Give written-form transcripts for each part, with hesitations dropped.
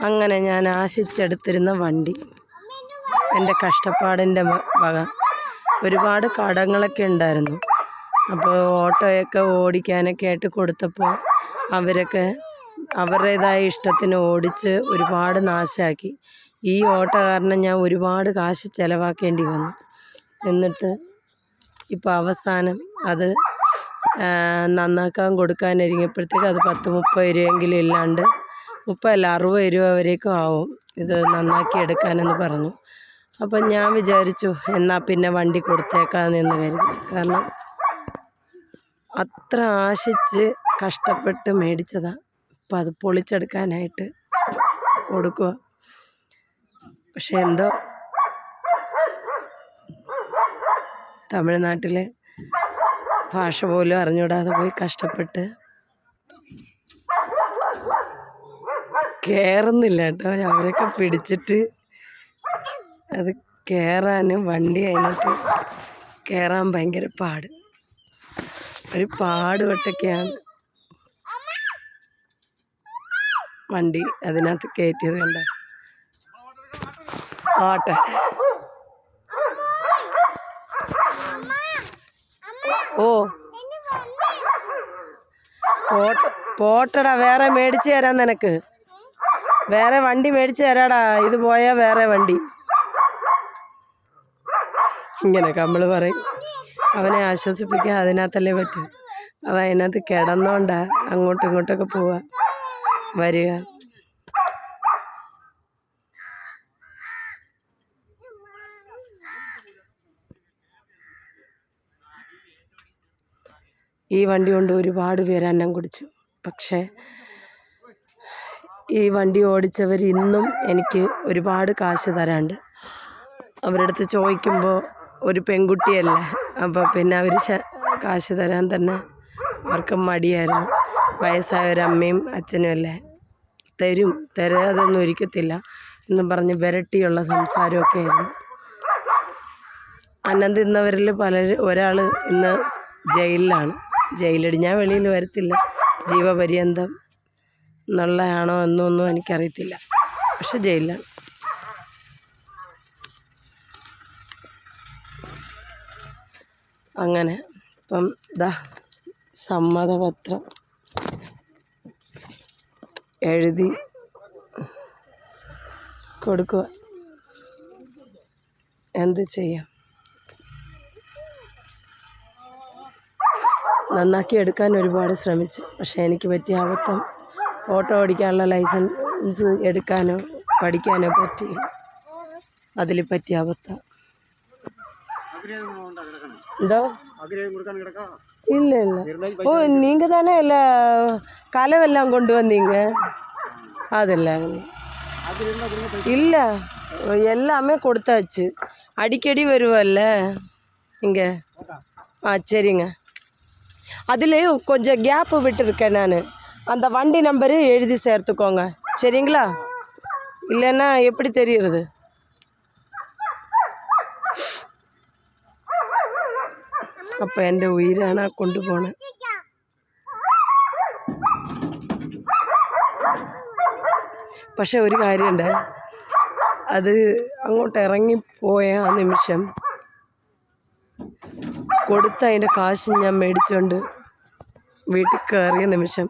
അങ്ങനെ ഞാൻ ആശിച്ചെടുത്തിരുന്ന വണ്ടി എൻ്റെ കഷ്ടപ്പാടിൻ്റെ വക. ഒരുപാട് കടങ്ങളൊക്കെ ഉണ്ടായിരുന്നു. അപ്പോൾ ഓട്ടോയൊക്കെ ഓടിക്കാനൊക്കെ ആയിട്ട് കൊടുത്തപ്പോൾ അവരൊക്കെ അവരുടേതായ ഇഷ്ടത്തിന് ഓടിച്ച് ഒരുപാട് നാശമാക്കി. ഈ ഓട്ടോ കാരണം ഞാൻ ഒരുപാട് കാശ് ചിലവാക്കേണ്ടി വന്നു. എന്നിട്ട് ഇപ്പോൾ അവസാനം അത് നന്നാക്കാൻ കൊടുക്കാനൊരുങ്ങിയപ്പോഴത്തേക്ക് അത് 10-30 രൂപയെങ്കിലും ഇല്ലാണ്ട് 60 രൂപ വരേക്കും ആവും ഇത് നന്നാക്കി എടുക്കാനെന്ന് പറഞ്ഞു. അപ്പം ഞാൻ വിചാരിച്ചു എന്നാൽ പിന്നെ വണ്ടി കൊടുത്തേക്കാമെന്ന് കരുതി. കാരണം അത്ര ആശിച്ച് കഷ്ടപ്പെട്ട് മേടിച്ചതാണ്. അപ്പം അത് പൊളിച്ചെടുക്കാനായിട്ട് കൊടുക്കുക. പക്ഷെ എന്തോ തമിഴ്നാട്ടിലെ ഭാഷ പോലും അറിഞ്ഞൂടാതെ പോയി കഷ്ടപ്പെട്ട് കയറുന്നില്ല കേട്ടോ. അവരൊക്കെ പിടിച്ചിട്ട് അത് കയറാനും വണ്ടി അതിനകത്ത് കയറാൻ ഭയങ്കര പാട്. ഒരു പാടുപെട്ടൊക്കെയാണ് വണ്ടി അതിനകത്ത് കയറ്റിയത്. കണ്ട ആട്ടെ. ഓ പോട്ടടാ, വേറെ മേടിച്ച് തരാം നിനക്ക്. വേറെ വണ്ടി മേടിച്ച് തരാടാ. ഇത് പോയാൽ വേറെ വണ്ടി. ഇങ്ങനെയൊക്കെ നമ്മൾ പറയും. അവനെ ആശ്വസിപ്പിക്കാൻ അതിനകത്തല്ലേ പറ്റും. അവൻ അതിനകത്ത് കിടന്നോണ്ടാ അങ്ങോട്ടും ഇങ്ങോട്ടൊക്കെ പോവുക വരിക. ഈ വണ്ടി കൊണ്ട് ഒരുപാട് പേര് അന്നം കുടിച്ചു. പക്ഷേ ഈ വണ്ടി ഓടിച്ചവർ ഇന്നും എനിക്ക് ഒരുപാട് കാശ് തരാണ്ട്. അവരുടെ അടുത്ത് ചോദിക്കുമ്പോൾ ഒരു പെൺകുട്ടിയല്ലേ, അപ്പോൾ പിന്നെ അവർ കാശ് തരാൻ തന്നെ അവർക്ക് മടിയായിരുന്നു. വയസ്സായൊരമ്മയും അച്ഛനും അല്ലേ, തരാതൊന്നും ഒരിക്കത്തില്ല എന്നും പറഞ്ഞ് വിരട്ടിയുള്ള സംസാരമൊക്കെ ആയിരുന്നു. അന്നം തിന്നവരിൽ ഒരാൾ ഇന്ന് ജയിലിലാണ്. ജയിലടി ഞാൻ വെളിയിൽ വരത്തില്ല, ജീവപര്യന്തം എന്നുള്ളതാണോ എന്നൊന്നും എനിക്കറിയത്തില്ല. പക്ഷെ ജയിലിലാണ്. അങ്ങനെ ഇപ്പം ഇതാ സമ്മതപത്രം എഴുതി കൊടുക്കുക. എന്ത് ചെയ്യാം, നന്നാക്കി എടുക്കാൻ ഒരുപാട് ശ്രമിച്ചു. പക്ഷേ എനിക്ക് പറ്റിയ അബദ്ധം ഓട്ടോ ഓടിക്കാനുള്ള ലൈസൻസ് എടുക്കാനോ പഠിക്കാനോ പറ്റിയില്ല. അതിൽ പറ്റിയ അബദ്ധം. എന്തോ ഇല്ല ഇല്ല. ഓ நீங்கள் தானே எல்லா கலவெல்லாம் கொண்டு வந்தீங்க? அதில்ல இல்லை, எல்லாமே கொடுத்தாச்சு. அடிக்கடி வருவல்ல இங்கே. சரிங்க. அதில் கொஞ்சம் கேப்பு விட்டுருக்கேன் நான். அந்த வண்டி நம்பரு எழுதி சேர்த்துக்கோங்க, சரிங்களா? இல்லைன்னா எப்படி தெரியுறது? അപ്പം എൻ്റെ ഉയിരാണ് ആ കൊണ്ടുപോണത്. പക്ഷെ ഒരു കാര്യമുണ്ട്, അത് അങ്ങോട്ട് ഇറങ്ങിപ്പോയ ആ നിമിഷം കൊടുത്ത അതിൻ്റെ കാശ് ഞാൻ മേടിച്ചുകൊണ്ട് വീട്ടിൽ കയറിയ നിമിഷം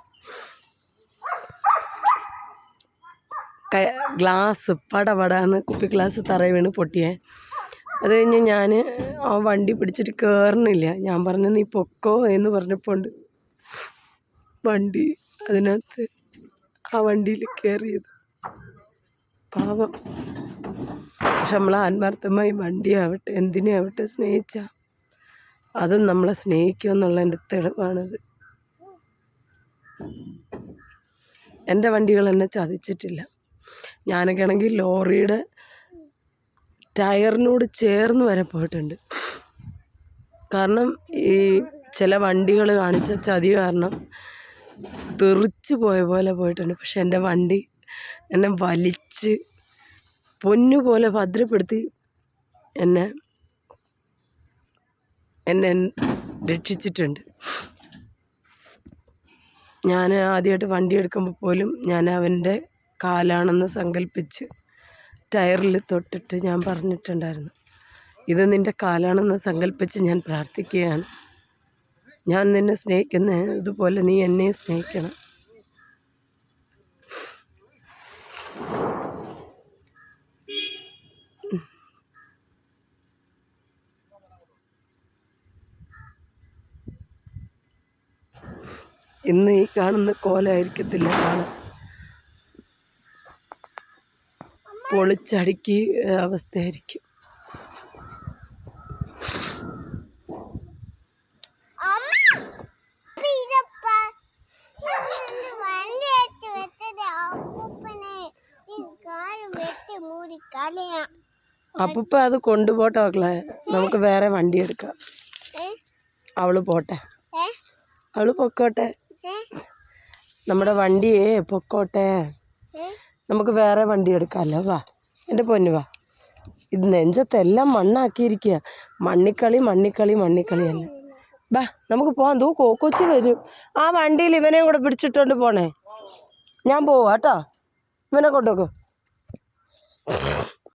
ഗ്ലാസ് പടപടാന്ന് കുപ്പി ഗ്ലാസ് തറയിൽ വീണ് പൊട്ടിയേ. അത് കഴിഞ്ഞ് ഞാൻ ആ വണ്ടി പിടിച്ചിട്ട് കയറണില്ല. ഞാൻ പറഞ്ഞു നീ പൊക്കോ എന്ന് പറഞ്ഞപ്പോൾ വണ്ടി അതിനകത്ത് ആ വണ്ടിയിൽ കയറിയത്. പാവം. പക്ഷെ നമ്മൾ ആത്മാർത്ഥമായി വണ്ടിയാവട്ടെ എന്തിനാവട്ടെ സ്നേഹിച്ചാൽ അതും നമ്മളെ സ്നേഹിക്കുമെന്നുള്ളതിൻ്റെ തെളിവാണിത്. എൻ്റെ വണ്ടികൾ എന്നെ ചതിച്ചിട്ടില്ല. ഞാനൊക്കെ ആണെങ്കിൽ ലോറിയുടെ ടയറിനോട് ചേർന്ന് വരെ പോയിട്ടുണ്ട്. കാരണം ഈ ചില വണ്ടികൾ കാണിച്ച ചതി കാരണം തെറിച്ച് പോയ പോലെ പോയിട്ടുണ്ട്. പക്ഷെ എൻ്റെ വണ്ടി എന്നെ വലിച്ച് പൊന്നുപോലെ ഭദ്രപ്പെടുത്തി എന്നെ രക്ഷിച്ചിട്ടുണ്ട്. ഞാൻ ആദ്യമായിട്ട് വണ്ടി എടുക്കുമ്പോൾ പോലും ഞാൻ അവൻ്റെ കാലാണെന്ന് സങ്കല്പിച്ച് ടയറിൽ തൊട്ടിട്ട് ഞാൻ പറഞ്ഞിട്ടുണ്ടായിരുന്നു, ഇത് നിൻ്റെ കാലാണെന്ന് സങ്കല്പിച്ച് ഞാൻ പ്രാർത്ഥിക്കുകയാണ്. ഞാൻ നിന്നെ സ്നേഹിക്കുന്നതുപോലെ നീ എന്നെ സ്നേഹിക്കണം. ഇന്ന് ഈ കാണുന്ന കോലമായിരിക്കത്തില്ല നാളെ. പൊളിച്ചടുക്കി അവസ്ഥയായിരിക്കും. അപ്പൂപ്പ അത് കൊണ്ടുപോട്ടെ മക്കളെ, നമുക്ക് വേറെ വണ്ടി എടുക്കാം. അവള് പോട്ടെ, അവള് പൊക്കോട്ടെ, നമ്മുടെ വണ്ടിയേ പൊക്കോട്ടെ, നമുക്ക് വേറെ വണ്ടി എടുക്കാമല്ലോ. വാ എൻ്റെ പൊന്നു വാ. ഇത് നെഞ്ചത്തെല്ലാം മണ്ണാക്കിയിരിക്കുക. മണ്ണിക്കളി മണ്ണിക്കളി മണ്ണിക്കളിയല്ല. ബാ നമുക്ക് പോകാം. തൂ കൊച്ചി വരും. ആ വണ്ടിയിൽ ഇവനെയും കൂടെ പിടിച്ചിട്ടോണ്ട് പോണേ. ഞാൻ പോവാ കേട്ടോ, ഇവനെ കൊണ്ടുപോകും.